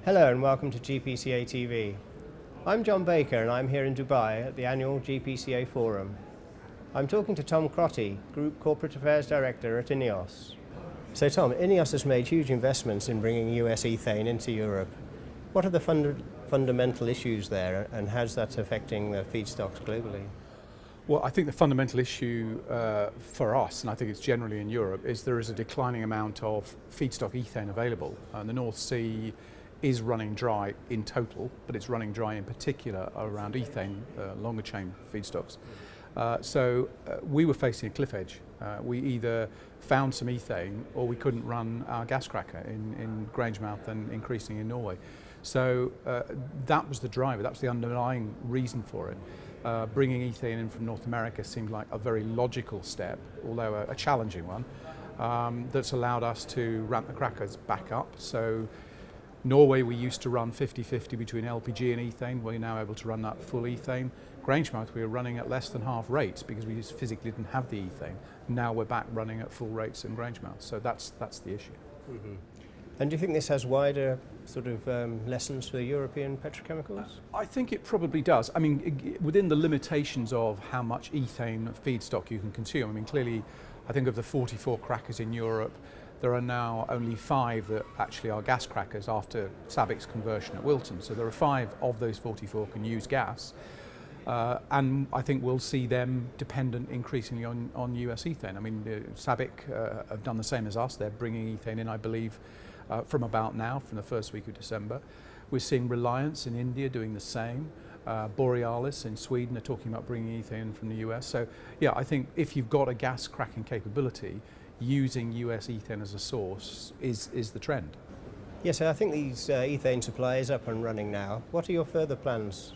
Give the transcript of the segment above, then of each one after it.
Hello and welcome to GPCA TV. I'm John Baker and I'm here in Dubai at the annual GPCA Forum. I'm talking to Tom Crotty, Group Corporate Affairs Director at INEOS. So Tom, INEOS has made huge investments in bringing US ethane into Europe. What are the fundamental issues there and how's that affecting the feedstocks globally? Well, I think the fundamental issue for us, and I think it's generally in Europe, is there is a declining amount of feedstock ethane available. The North Sea is running dry in total, but it's running dry in particular around ethane, longer chain feedstocks. So we were facing a cliff edge. We either found some ethane or we couldn't run our gas cracker in Grangemouth and increasing in Norway. So that was the driver, that was the underlying reason for it. Bringing ethane in from North America seemed like a very logical step, although a challenging one, that's allowed us to ramp the crackers back up. So Norway, we used to run 50-50 between LPG and ethane. We're now able to run that full ethane. Grangemouth, we were running at less than half rates because we just physically didn't have the ethane. Now we're back running at full rates in Grangemouth. So that's the issue. Mm-hmm. And do you think this has wider sort of lessons for European petrochemicals? I think it probably does. I mean, within the limitations of how much ethane feedstock you can consume. I mean, clearly, I think of the 44 crackers in Europe, there are now only 5 that actually are gas crackers after SABIC's conversion at Wilton. So there are 5 of those 44 can use gas. And I think we'll see them dependent increasingly on US ethane. I mean, SABIC have done the same as us. They're bringing ethane in, I believe, from about now, from the first week of December. We're seeing Reliance in India doing the same. Borealis in Sweden are talking about bringing ethane from the US. So yeah, I think if you've got a gas cracking capability, using US ethane as a source is the trend. Yes, I think these ethane supply is up and running now. What are your further plans?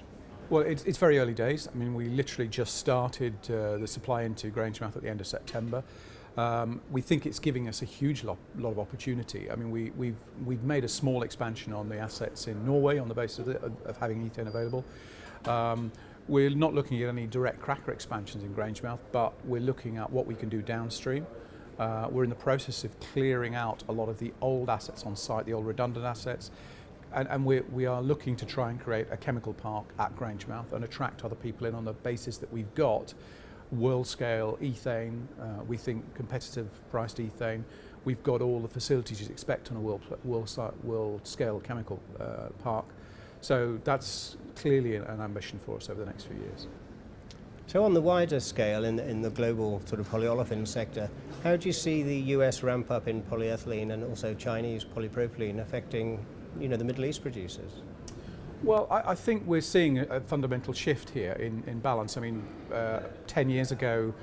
Well, it's very early days. I mean, we literally just started the supply into Grangemouth at the end of September. We think it's giving us a huge lot of opportunity. I mean, we've made a small expansion on the assets in Norway on the basis of having ethane available. We're not looking at any direct cracker expansions in Grangemouth, but we're looking at what we can do downstream. We're in the process of clearing out a lot of the old assets on site, the old redundant assets, and we are looking to try and create a chemical park at Grangemouth and attract other people in on the basis that we've got world-scale ethane, we think competitive priced ethane. We've got all the facilities you'd expect on a world-scale chemical park. So that's clearly an ambition for us over the next few years. So on the wider scale in the global sort of polyolefin sector, how do you see the US ramp up in polyethylene and also Chinese polypropylene affecting, the Middle East producers? Well, I think we're seeing a fundamental shift here in balance. I mean, 10 years ago,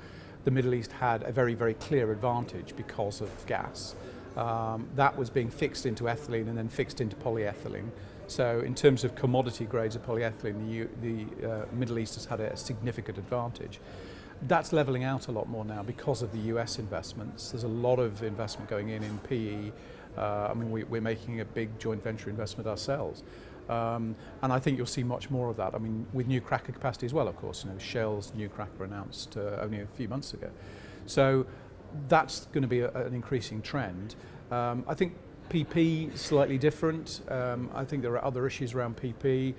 the Middle East had a very, very clear advantage because of gas. That was being fixed into ethylene and then fixed into polyethylene. So in terms of commodity grades of polyethylene, the Middle East has had a significant advantage. That's leveling out a lot more now because of the US investments. There's a lot of investment going in PE. I mean, we're making a big joint venture investment ourselves. And I think you'll see much more of that. I mean, with new cracker capacity as well, of course. Shell's new cracker announced only a few months ago. So that's going to be an increasing trend. I think PP slightly different. I think there are other issues around PP.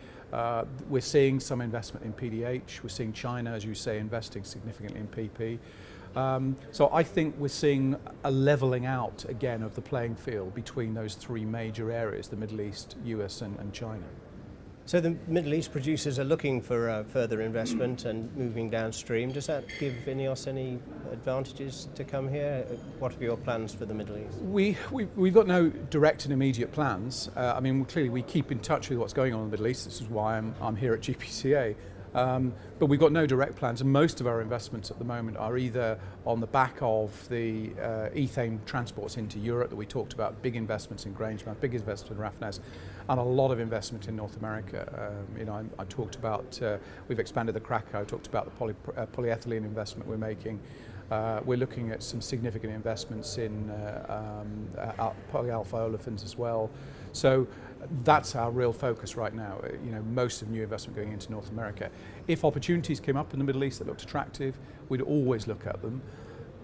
We're seeing some investment in PDH. We're seeing China, as you say, investing significantly in PP. So I think we're seeing a leveling out again of the playing field between those 3 major areas, the Middle East, US and China. So the Middle East producers are looking for further investment and moving downstream. Does that give INEOS any advantages to come here? What are your plans for the Middle East? We've got no direct and immediate plans. I mean, clearly we keep in touch with what's going on in the Middle East. This is why I'm here at GPCA. But we've got no direct plans, and most of our investments at the moment are either on the back of the ethane transports into Europe that we talked about, big investments in Grangemouth, big investment in Raffines, and a lot of investment in North America. I talked about, we've expanded the cracker, I talked about the polyethylene investment we're making. We're looking at some significant investments in polyalpha olefins as well. So that's our real focus right now. Most of new investment going into North America. If opportunities came up in the Middle East that looked attractive, we'd always look at them.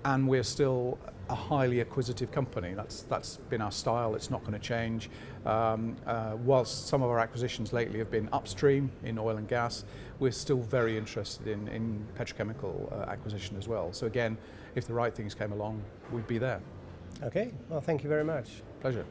and we're still a highly acquisitive company. That's been our style. It's not going to change. Whilst some of our acquisitions lately have been upstream in oil and gas, we're still very interested in petrochemical acquisition as well. So again, if the right things came along, we'd be there. Okay, well, thank you very much. Pleasure.